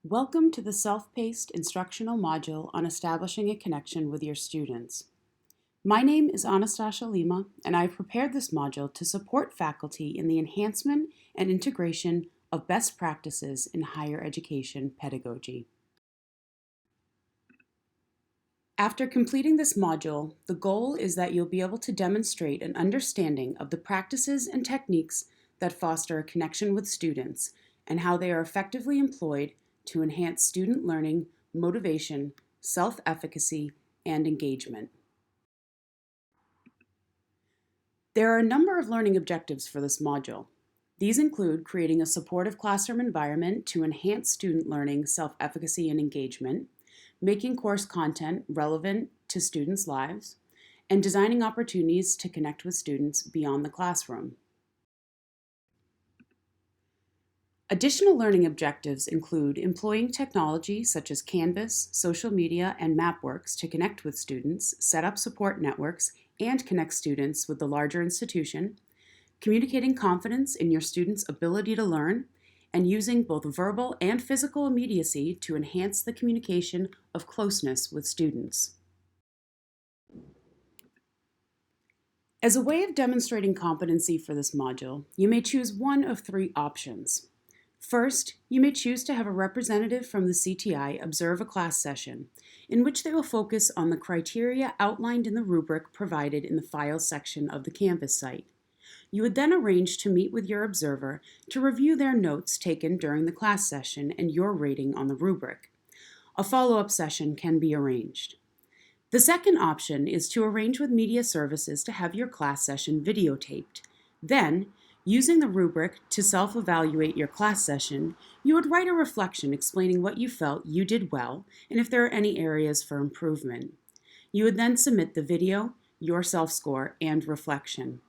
Welcome to the self-paced instructional module on establishing a connection with your students. My name is Anastasia Lima, and I've prepared this module to support faculty in the enhancement and integration of best practices in higher education pedagogy. After completing this module, the goal is that you'll be able to demonstrate an understanding of the practices and techniques that foster a connection with students and how they are effectively employed to enhance student learning, motivation, self-efficacy, and engagement. There are a number of learning objectives for this module. These include creating a supportive classroom environment to enhance student learning, self-efficacy, and engagement, making course content relevant to students' lives, and designing opportunities to connect with students beyond the classroom. Additional learning objectives include employing technology such as Canvas, social media, and MapWorks to connect with students, set up support networks, and connect students with the larger institution, communicating confidence in your students' ability to learn, and using both verbal and physical immediacy to enhance the communication of closeness with students. As a way of demonstrating competency for this module, you may choose one of three options. First, you may choose to have a representative from the CTI observe a class session, in which they will focus on the criteria outlined in the rubric provided in the Files section of the Canvas site. You would then arrange to meet with your observer to review their notes taken during the class session and your rating on the rubric. A follow-up session can be arranged. The second option is to arrange with media services to have your class session videotaped. Then, using the rubric to self-evaluate your class session, you would write a reflection explaining what you felt you did well and if there are any areas for improvement. You would then submit the video, your self-score, and reflection.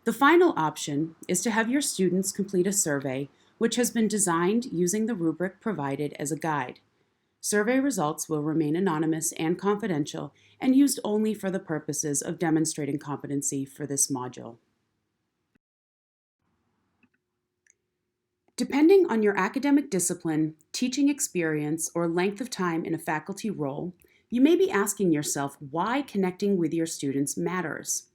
The final option is to have your students complete a survey which has been designed using the rubric provided as a guide. Survey results will remain anonymous and confidential and used only for the purposes of demonstrating competency for this module. Depending on your academic discipline, teaching experience, or length of time in a faculty role, you may be asking yourself why connecting with your students matters.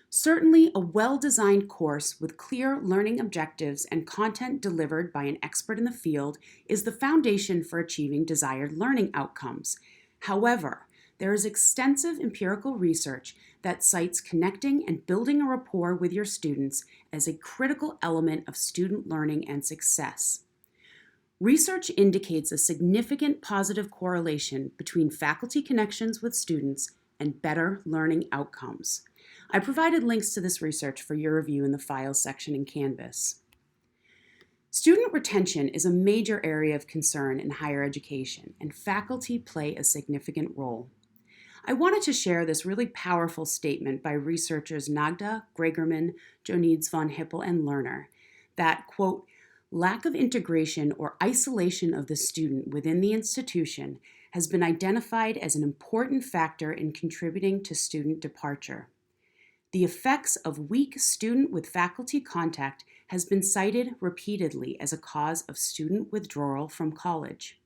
Certainly, a well-designed course with clear learning objectives and content delivered by an expert in the field is the foundation for achieving desired learning outcomes. However, there is extensive empirical research that cites connecting and building a rapport with your students as a critical element of student learning and success. Research indicates a significant positive correlation between faculty connections with students and better learning outcomes. I provided links to this research for your review in the Files section in Canvas. Student retention is a major area of concern in higher education, and faculty play a significant role. I wanted to share this really powerful statement by researchers Nagda, Gregerman, Jonides von Hippel, and Lerner that, quote, lack of integration or isolation of the student within the institution has been identified as an important factor in contributing to student departure. The effects of weak student with faculty contact has been cited repeatedly as a cause of student withdrawal from college.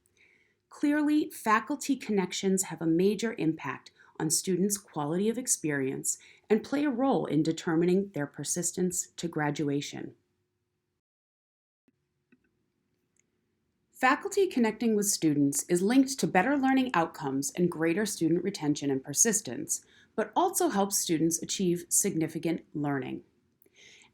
Clearly, faculty connections have a major impact on students' quality of experience and play a role in determining their persistence to graduation. Faculty connecting with students is linked to better learning outcomes and greater student retention and persistence, but also helps students achieve significant learning.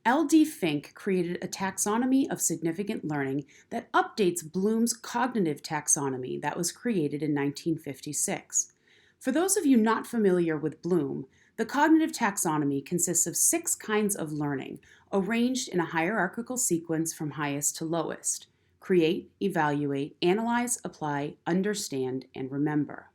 L.D. Fink created a taxonomy of significant learning that updates Bloom's cognitive taxonomy that was created in 1956. For those of you not familiar with Bloom, the cognitive taxonomy consists of 6 kinds of learning, arranged in a hierarchical sequence from highest to lowest: create, evaluate, analyze, apply, understand, and remember.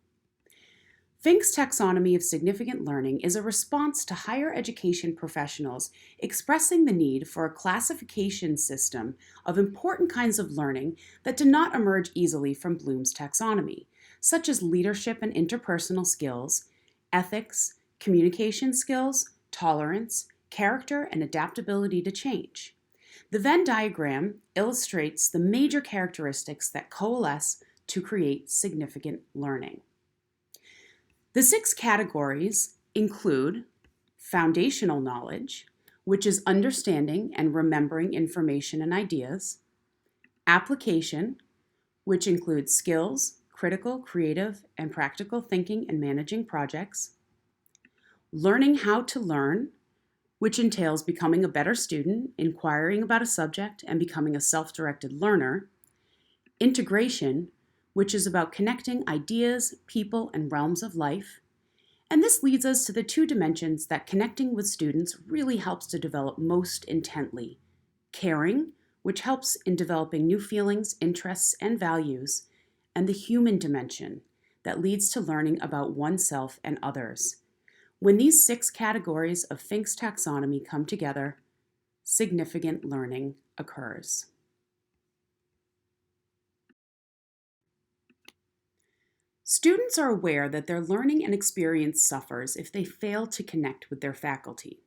Fink's taxonomy of significant learning is a response to higher education professionals expressing the need for a classification system of important kinds of learning that do not emerge easily from Bloom's taxonomy, such as leadership and interpersonal skills, ethics, communication skills, tolerance, character, and adaptability to change. The Venn diagram illustrates the major characteristics that coalesce to create significant learning. The 6 categories include foundational knowledge, which is understanding and remembering information and ideas; application, which includes skills, critical, creative, and practical thinking and managing projects; learning how to learn, which entails becoming a better student, inquiring about a subject, and becoming a self-directed learner; integration, which is about connecting ideas, people, and realms of life. And this leads us to the 2 dimensions that connecting with students really helps to develop most intently: caring, which helps in developing new feelings, interests, and values; and the human dimension that leads to learning about oneself and others. When these 6 categories of Fink's taxonomy come together, significant learning occurs. Students are aware that their learning and experience suffers if they fail to connect with their faculty.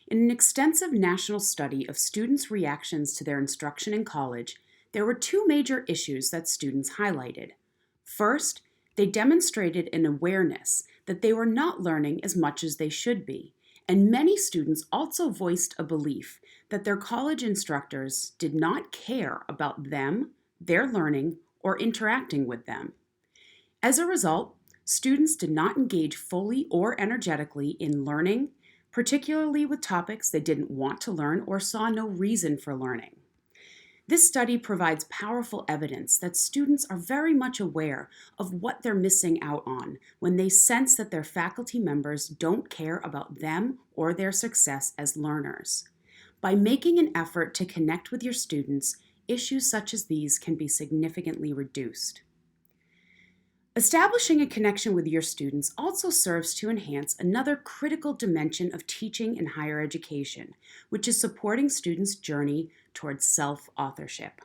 In an extensive national study of students' reactions to their instruction in college, there were 2 major issues that students highlighted. First, they demonstrated an awareness that they were not learning as much as they should be, and many students also voiced a belief that their college instructors did not care about them, their learning, or interacting with them. As a result, students did not engage fully or energetically in learning, particularly with topics they didn't want to learn or saw no reason for learning. This study provides powerful evidence that students are very much aware of what they're missing out on when they sense that their faculty members don't care about them or their success as learners. By making an effort to connect with your students, issues such as these can be significantly reduced. Establishing a connection with your students also serves to enhance another critical dimension of teaching in higher education, which is supporting students' journey towards self-authorship.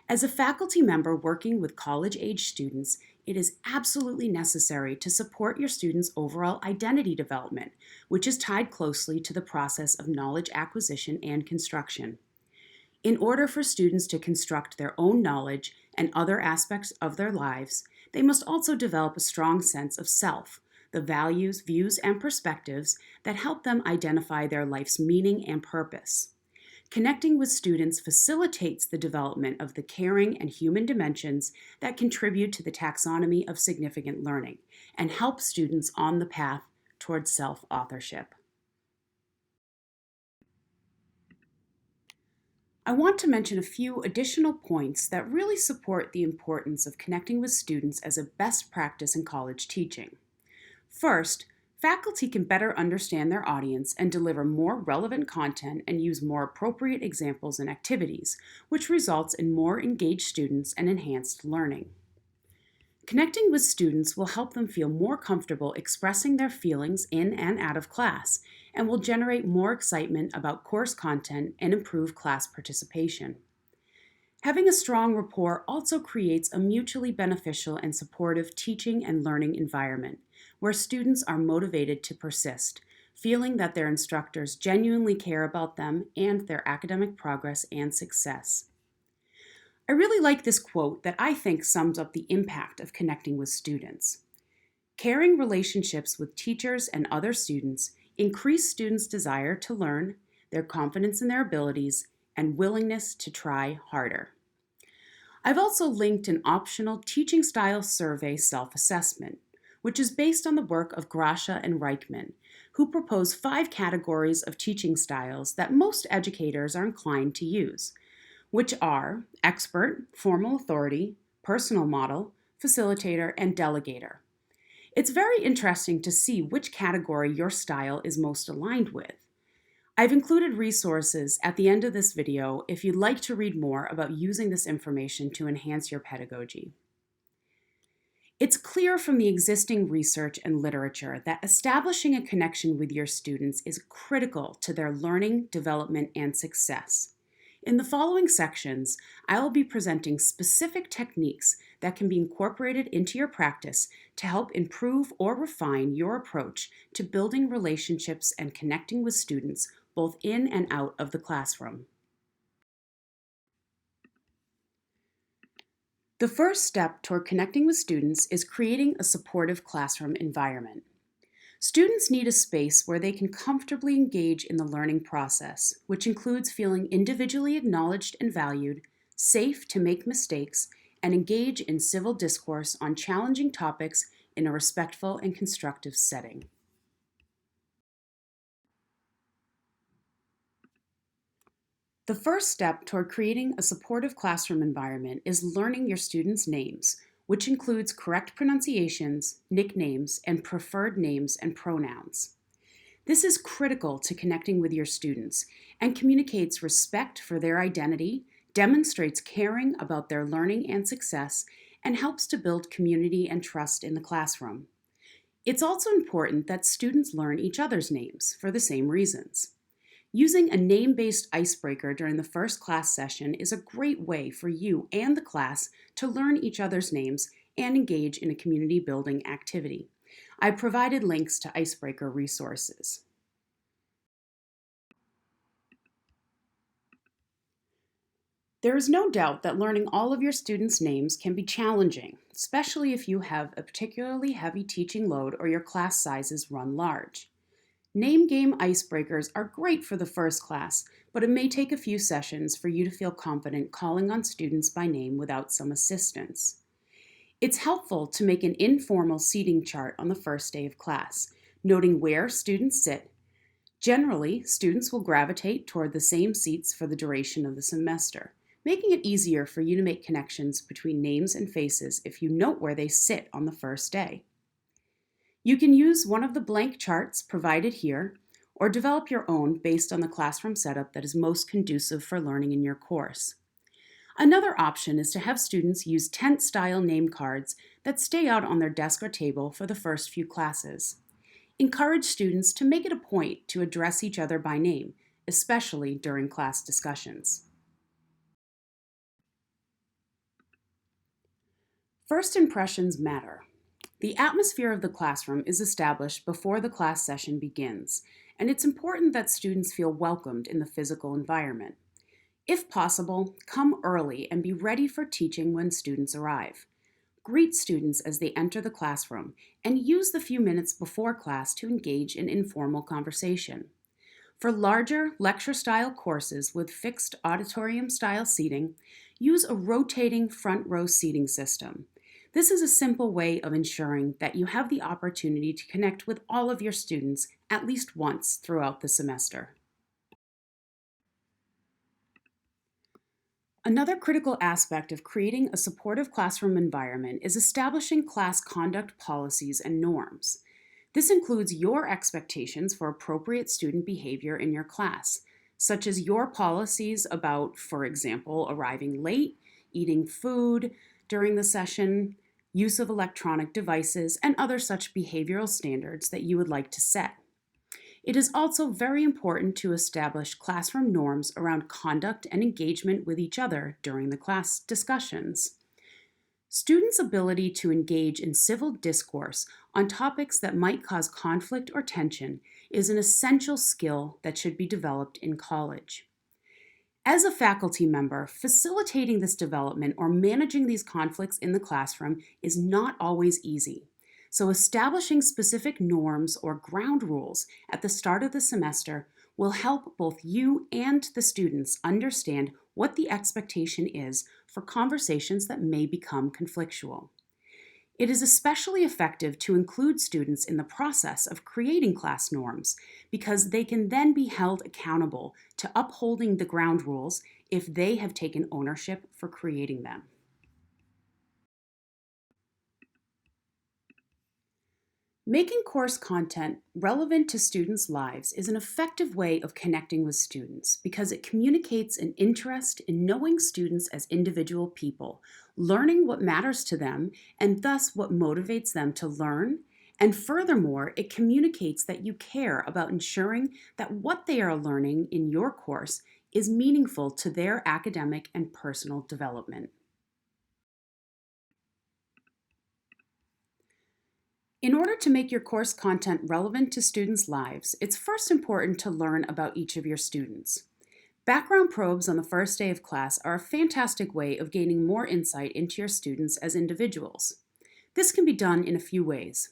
As a faculty member working with college-age students, it is absolutely necessary to support your students' overall identity development, which is tied closely to the process of knowledge acquisition and construction. In order for students to construct their own knowledge and other aspects of their lives, they must also develop a strong sense of self, the values, views, and perspectives that help them identify their life's meaning and purpose. Connecting with students facilitates the development of the caring and human dimensions that contribute to the taxonomy of significant learning and help students on the path towards self-authorship. I want to mention a few additional points that really support the importance of connecting with students as a best practice in college teaching. First, faculty can better understand their audience and deliver more relevant content and use more appropriate examples and activities, which results in more engaged students and enhanced learning. Connecting with students will help them feel more comfortable expressing their feelings in and out of class, and will generate more excitement about course content and improve class participation. Having a strong rapport also creates a mutually beneficial and supportive teaching and learning environment, where students are motivated to persist, feeling that their instructors genuinely care about them and their academic progress and success. I really like this quote that I think sums up the impact of connecting with students. Caring relationships with teachers and other students increase students' desire to learn, their confidence in their abilities, and willingness to try harder. I've also linked an optional teaching style survey self-assessment, which is based on the work of Grasha and Reichman, who propose 5 categories of teaching styles that most educators are inclined to use, which are expert, formal authority, personal model, facilitator, and delegator. It's very interesting to see which category your style is most aligned with. I've included resources at the end of this video if you'd like to read more about using this information to enhance your pedagogy. It's clear from the existing research and literature that establishing a connection with your students is critical to their learning, development, and success. In the following sections, I will be presenting specific techniques that can be incorporated into your practice to help improve or refine your approach to building relationships and connecting with students both in and out of the classroom. The first step toward connecting with students is creating a supportive classroom environment. Students need a space where they can comfortably engage in the learning process, which includes feeling individually acknowledged and valued, safe to make mistakes, and engage in civil discourse on challenging topics in a respectful and constructive setting. The first step toward creating a supportive classroom environment is learning your students' names, which includes correct pronunciations, nicknames, and preferred names and pronouns. This is critical to connecting with your students and communicates respect for their identity, demonstrates caring about their learning and success, and helps to build community and trust in the classroom. It's also important that students learn each other's names for the same reasons. Using a name-based icebreaker during the first class session is a great way for you and the class to learn each other's names and engage in a community-building activity. I provided links to icebreaker resources. There is no doubt that learning all of your students' names can be challenging, especially if you have a particularly heavy teaching load or your class sizes run large. Name game icebreakers are great for the first class, but it may take a few sessions for you to feel confident calling on students by name without some assistance. It's helpful to make an informal seating chart on the first day of class, noting where students sit. Generally, students will gravitate toward the same seats for the duration of the semester, making it easier for you to make connections between names and faces if you note where they sit on the first day. You can use one of the blank charts provided here, or develop your own based on the classroom setup that is most conducive for learning in your course. Another option is to have students use tent-style name cards that stay out on their desk or table for the first few classes. Encourage students to make it a point to address each other by name, especially during class discussions. First impressions matter. The atmosphere of the classroom is established before the class session begins, and it's important that students feel welcomed in the physical environment. If possible, come early and be ready for teaching when students arrive. Greet students as they enter the classroom and use the few minutes before class to engage in informal conversation. For larger lecture-style courses with fixed auditorium-style seating, use a rotating front row seating system. This is a simple way of ensuring that you have the opportunity to connect with all of your students at least once throughout the semester. Another critical aspect of creating a supportive classroom environment is establishing class conduct policies and norms. This includes your expectations for appropriate student behavior in your class, such as your policies about, for example, arriving late, eating food during the session, use of electronic devices, and other such behavioral standards that you would like to set. It is also very important to establish classroom norms around conduct and engagement with each other during the class discussions. Students' ability to engage in civil discourse on topics that might cause conflict or tension is an essential skill that should be developed in college. As a faculty member, facilitating this development or managing these conflicts in the classroom is not always easy. So establishing specific norms or ground rules at the start of the semester will help both you and the students understand what the expectation is for conversations that may become conflictual. It is especially effective to include students in the process of creating class norms because they can then be held accountable to upholding the ground rules if they have taken ownership for creating them. Making course content relevant to students' lives is an effective way of connecting with students because it communicates an interest in knowing students as individual people, learning what matters to them, and thus what motivates them to learn. And furthermore, it communicates that you care about ensuring that what they are learning in your course is meaningful to their academic and personal development. In order to make your course content relevant to students' lives, it's first important to learn about each of your students. Background probes on the first day of class are a fantastic way of gaining more insight into your students as individuals. This can be done in a few ways.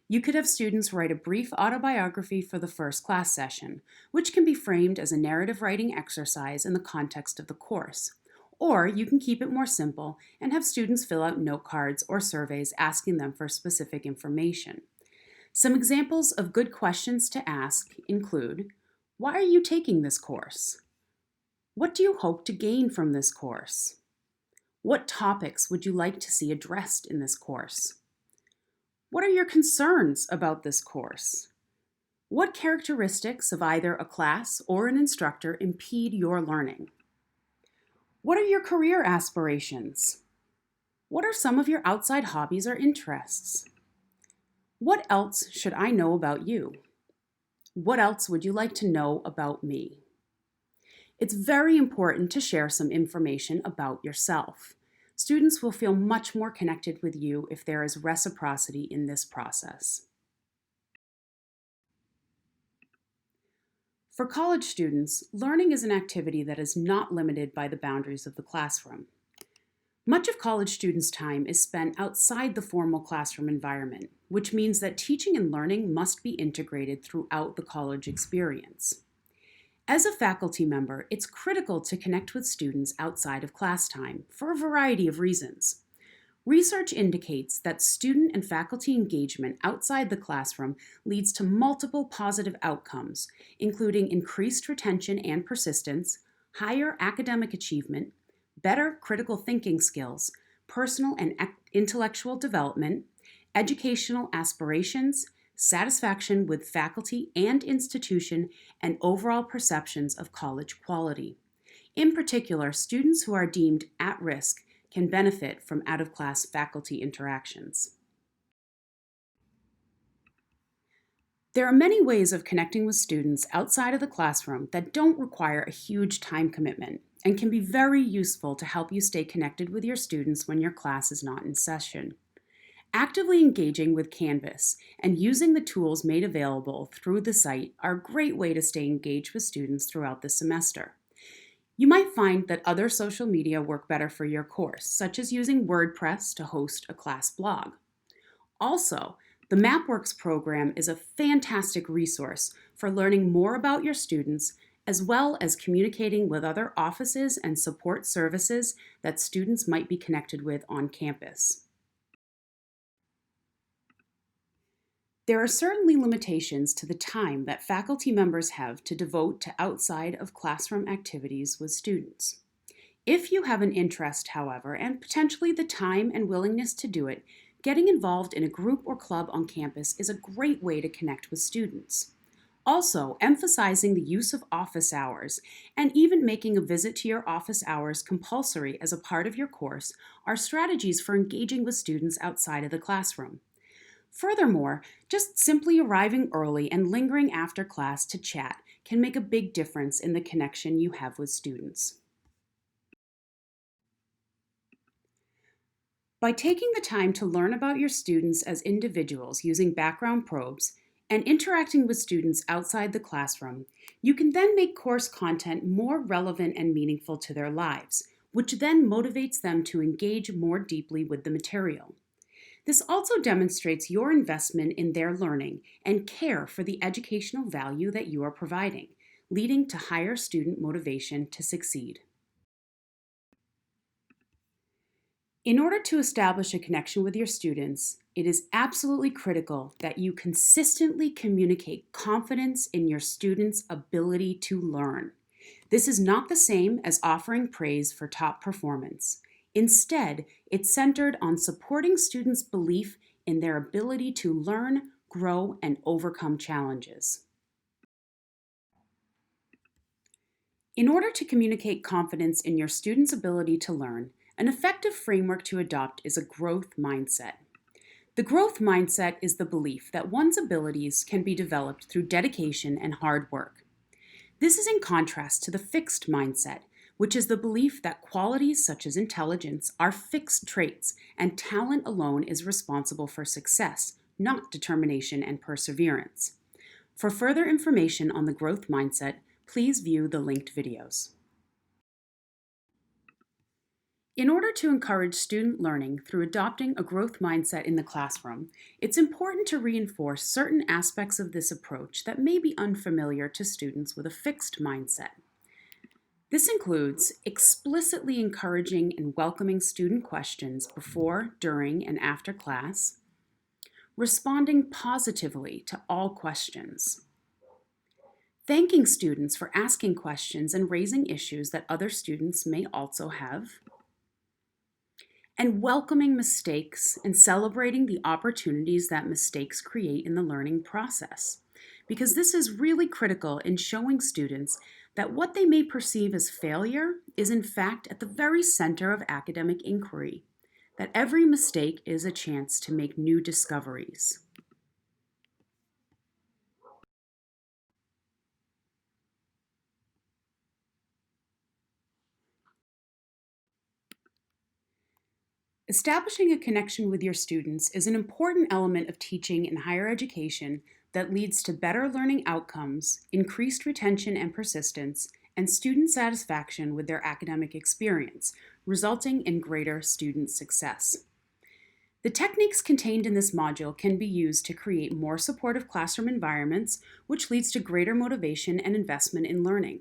You could have students write a brief autobiography for the first class session, which can be framed as a narrative writing exercise in the context of the course. Or you can keep it more simple and have students fill out note cards or surveys asking them for specific information. Some examples of good questions to ask include, why are you taking this course? What do you hope to gain from this course? What topics would you like to see addressed in this course? What are your concerns about this course? What characteristics of either a class or an instructor impede your learning? What are your career aspirations? What are some of your outside hobbies or interests? What else should I know about you? What else would you like to know about me? It's very important to share some information about yourself. Students will feel much more connected with you if there is reciprocity in this process. For college students, learning is an activity that is not limited by the boundaries of the classroom. Much of college students' time is spent outside the formal classroom environment, which means that teaching and learning must be integrated throughout the college experience. As a faculty member, it's critical to connect with students outside of class time for a variety of reasons. Research indicates that student and faculty engagement outside the classroom leads to multiple positive outcomes, including increased retention and persistence, higher academic achievement, better critical thinking skills, personal and intellectual development, educational aspirations, satisfaction with faculty and institution, and overall perceptions of college quality. In particular, students who are deemed at risk can benefit from out-of-class faculty interactions. There are many ways of connecting with students outside of the classroom that don't require a huge time commitment and can be very useful to help you stay connected with your students when your class is not in session. Actively engaging with Canvas and using the tools made available through the site are a great way to stay engaged with students throughout the semester. You might find that other social media work better for your course, such as using WordPress to host a class blog. Also, the MapWorks program is a fantastic resource for learning more about your students, as well as communicating with other offices and support services that students might be connected with on campus. There are certainly limitations to the time that faculty members have to devote to outside of classroom activities with students. If you have an interest, however, and potentially the time and willingness to do it, getting involved in a group or club on campus is a great way to connect with students. Also, emphasizing the use of office hours and even making a visit to your office hours compulsory as a part of your course are strategies for engaging with students outside of the classroom. Furthermore, just simply arriving early and lingering after class to chat can make a big difference in the connection you have with students. By taking the time to learn about your students as individuals using background probes and interacting with students outside the classroom, you can then make course content more relevant and meaningful to their lives, which then motivates them to engage more deeply with the material. This also demonstrates your investment in their learning and care for the educational value that you are providing, leading to higher student motivation to succeed. In order to establish a connection with your students, it is absolutely critical that you consistently communicate confidence in your students' ability to learn. This is not the same as offering praise for top performance. Instead, it's centered on supporting students' belief in their ability to learn, grow, and overcome challenges. In order to communicate confidence in your students' ability to learn, an effective framework to adopt is a growth mindset. The growth mindset is the belief that one's abilities can be developed through dedication and hard work. This is in contrast to the fixed mindset, which is the belief that qualities such as intelligence are fixed traits and talent alone is responsible for success, not determination and perseverance. For further information on the growth mindset, please view the linked videos. In order to encourage student learning through adopting a growth mindset in the classroom, it's important to reinforce certain aspects of this approach that may be unfamiliar to students with a fixed mindset. This includes explicitly encouraging and welcoming student questions before, during, and after class, responding positively to all questions, thanking students for asking questions and raising issues that other students may also have, and welcoming mistakes and celebrating the opportunities that mistakes create in the learning process. Because this is really critical in showing students that what they may perceive as failure is in fact at the very center of academic inquiry, that every mistake is a chance to make new discoveries. Establishing a connection with your students is an important element of teaching in higher education that leads to better learning outcomes, increased retention and persistence, and student satisfaction with their academic experience, resulting in greater student success. The techniques contained in this module can be used to create more supportive classroom environments, which leads to greater motivation and investment in learning.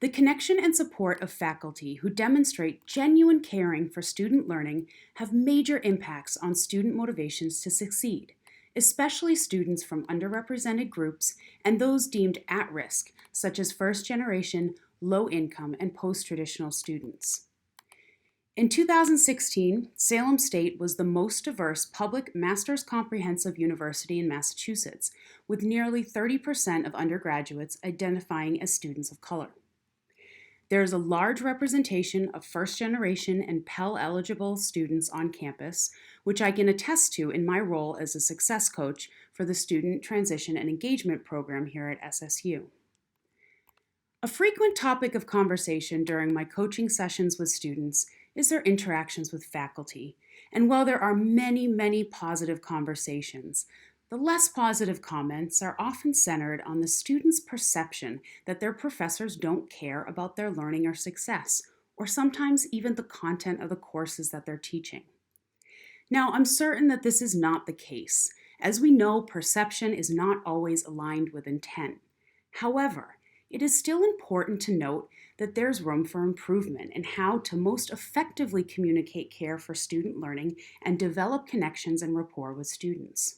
The connection and support of faculty who demonstrate genuine caring for student learning have major impacts on student motivations to succeed, especially students from underrepresented groups and those deemed at risk, such as first-generation, low-income, and post-traditional students. In 2016, Salem State was the most diverse public master's comprehensive university in Massachusetts, with nearly 30% of undergraduates identifying as students of color. There is a large representation of first-generation and Pell-eligible students on campus, which I can attest to in my role as a success coach for the Student Transition and Engagement Program here at SSU. A frequent topic of conversation during my coaching sessions with students is their interactions with faculty. And while there are many positive conversations, the less positive comments are often centered on the student's perception that their professors don't care about their learning or success, or sometimes even the content of the courses that they're teaching. Now, I'm certain that this is not the case. As we know, perception is not always aligned with intent. However, it is still important to note that there's room for improvement in how to most effectively communicate care for student learning and develop connections and rapport with students.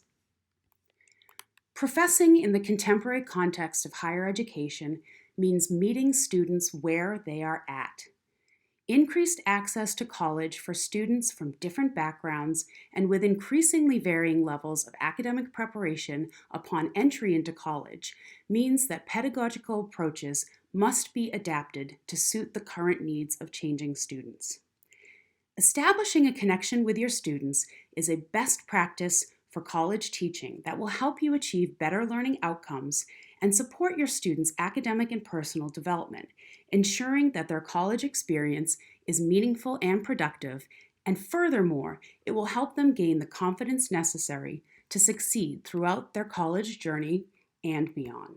Professing in the contemporary context of higher education means meeting students where they are at. Increased access to college for students from different backgrounds and with increasingly varying levels of academic preparation upon entry into college means that pedagogical approaches must be adapted to suit the current needs of changing students. Establishing a connection with your students is a best practice for college teaching that will help you achieve better learning outcomes and support your students' academic and personal development, ensuring that their college experience is meaningful and productive, and furthermore, it will help them gain the confidence necessary to succeed throughout their college journey and beyond.